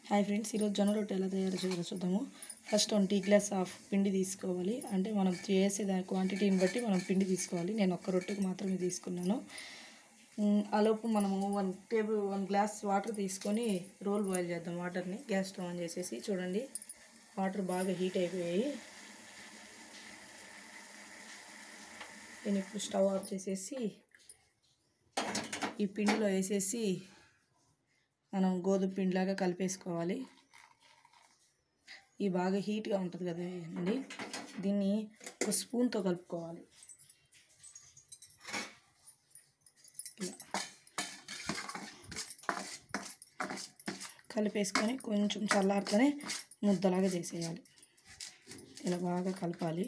Hi friends, ఈరోజు జొన్న రొట్టె ఎలా తయారు చేయాలో చూద్దాము. ఫస్ట్ 1 టీ గ్లాస్ ఆఫ్ పిండి తీసుకోవాలి. అంటే మనం చేసే దాని క్వాంటిటీని బట్టి మనం పిండి తీసుకోవాలి. నేను ఒక్క రొట్టెకి మాత్రమే తీసుకున్నాను. ఆలోపు మనము 1 గ్లాస్ వాటర్ తీసుకొని రోల్ బాయిల్ చేద్దాం. వాటర్ని గ్యాస్ స్టవ్ ఆన్ చేసేసి చూడండి, వాటర్ బాగా హీట్ అయిపోయాయి. నేను ఇప్పుడు స్టవ్ ఆఫ్ చేసేసి ఈ పిండిలో వేసేసి మనం గోధుమ పిండిలాగా కలిపేసుకోవాలి. ఈ బాగా హీట్గా ఉంటుంది కదండి, దీన్ని ఒక స్పూన్తో కలుపుకోవాలి. ఇలా కలిపేసుకొని కొంచెం చల్లారితేనే ముద్దలాగా చేసేయాలి. ఇలా బాగా కలపాలి.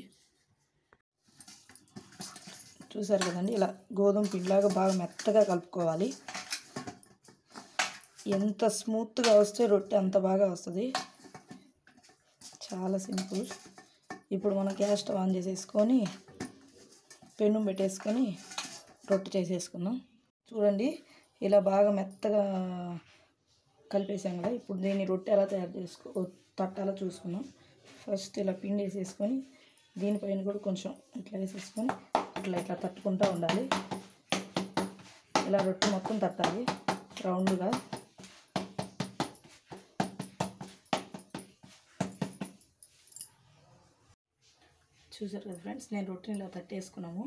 చూసారు కదండి, ఇలా గోధుమ పిండిలాగా బాగా మెత్తగా కలుపుకోవాలి. ఎంత స్మూత్గా వస్తే రొట్టె అంత బాగా వస్తుంది. చాలా సింపుల్. ఇప్పుడు మనం గ్యాస్ స్టవ్ ఆన్ చేసేసుకొని పెనం పెట్టేసుకొని రొట్టె చేసేసుకుందాం. చూడండి, ఇలా బాగా మెత్తగా కలిపేసాం కదా. ఇప్పుడు దీన్ని రొట్టె ఎలా తట్టాలో చూసుకుందాం. ఫస్ట్ ఇలా పిండి వేసేసుకొని దీనిపైన కూడా కొంచెం ఇట్లా వేసేసుకొని ఇట్లా తట్టుకుంటూ ఉండాలి. ఇలా రొట్టె మొత్తం తట్టాలి రౌండ్గా. చూసారు కదా ఫ్రెండ్స్, నేను రొట్టెని ఇలా తట్టేసుకున్నాము.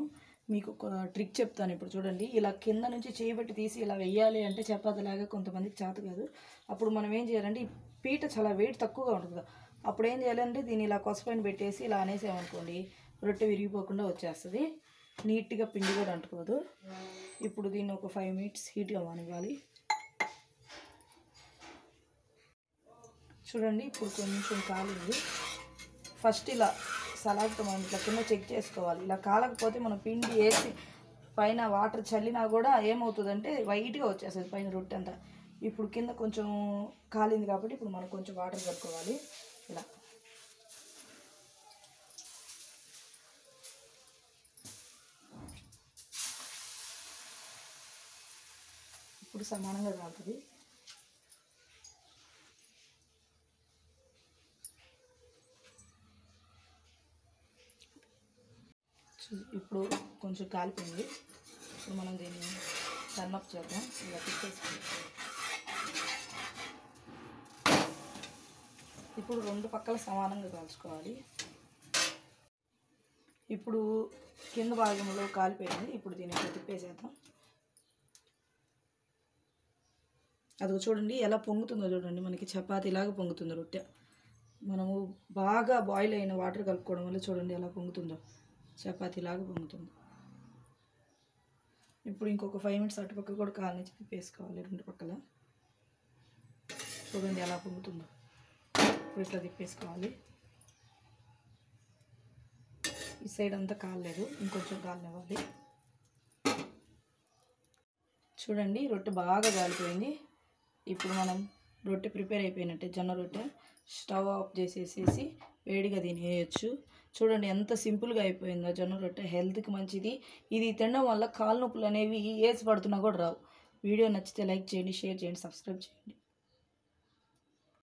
మీకు ఒక ట్రిక్ చెప్తాను ఇప్పుడు చూడండి. ఇలా కింద నుంచి చేయబెట్టి తీసి ఇలా వెయ్యాలి అంటే చపాతీలాగా కొంతమందికి చేత కాదు. అప్పుడు మనం ఏం చేయాలంటే, ఈ పీట చాలా వెయిట్ తక్కువగా ఉంటుంది కదా, అప్పుడు ఏం చేయాలంటే దీన్ని ఇలా కొసపైన పెట్టేసి ఇలా అనేసామనుకోండి, రొట్టె విరిగిపోకుండా వచ్చేస్తుంది. నీట్గా పిండి కూడా అంటుకోదు. ఇప్పుడు దీన్ని ఒక 5 మినిట్స్ హీట్గా మానివ్వాలి. చూడండి, ఇప్పుడు కొంచెం కాలింది. ఫస్ట్ ఇలా సలాడ్తో మనం ఇట్లా కింద చెక్ చేసుకోవాలి. ఇలా కాలకపోతే మనం పిండి వేసి పైన వాటర్ చల్లినా కూడా ఏమవుతుందంటే వైట్గా వచ్చేస్తుంది పైన రొట్టె అంతా. ఇప్పుడు కింద కొంచెం కాలింది కాబట్టి ఇప్పుడు మనం కొంచెం వాటర్ కలుపుకోవాలి. ఇలా ఇప్పుడు సమానంగా కాలుతుంది. ఇప్పుడు కొంచెం కాలిపోయింది. ఇప్పుడు మనం దీన్ని టర్న్ అప్ చేద్దాం. ఇలా తిప్పేసి ఇప్పుడు 2 పక్కల సమానంగా కాల్చుకోవాలి. ఇప్పుడు కింద భాగంలో కాలిపోయింది. ఇప్పుడు దీన్ని ఇట్లా తిప్పేసేద్దాం. అది చూడండి ఎలా పొంగుతుందో చూడండి, మనకి చపాతీలాగా పొంగుతుంది రొట్టె. మనము బాగా బాయిల్ అయిన వాటర్ కలుపుకోవడం వల్ల చూడండి ఎలా పొంగుతుందో, చపాతీలాగా పొంగుతుంది. ఇప్పుడు ఇంకొక 5 మినిట్స్ అటుపక్క కూడా కాలనిచ్చి తిప్పేసుకోవాలి 2 పక్కల. చూడండి ఎలా పొంగుతుందో. ఇప్పుడు ఇట్లా తిప్పేసుకోవాలి. ఈ సైడ్ అంతా కాలలేదు, ఇంకొంచెం కాలనివ్వాలి. చూడండి, రొట్టె బాగా కాలిపోయింది. ఇప్పుడు మనం రొట్టె ప్రిపేర్ అయిపోయినట్టే, జొన్న రొట్టె. స్టవ్ ఆఫ్ చేసేసేసి వేడిగా దీన్ని వేయచ్చు. చూడండి ఎంత సింపుల్గా అయిపోయిందో జొన్న రొట్టె. హెల్త్కి మంచిది. ఇది తినడం వల్ల కాళ్ళ నొప్పులు అనేవి ఏసి పడుతున్నా కూడా రావు. వీడియో నచ్చితే లైక్ చేయండి, షేర్ చేయండి, సబ్స్క్రైబ్ చేయండి.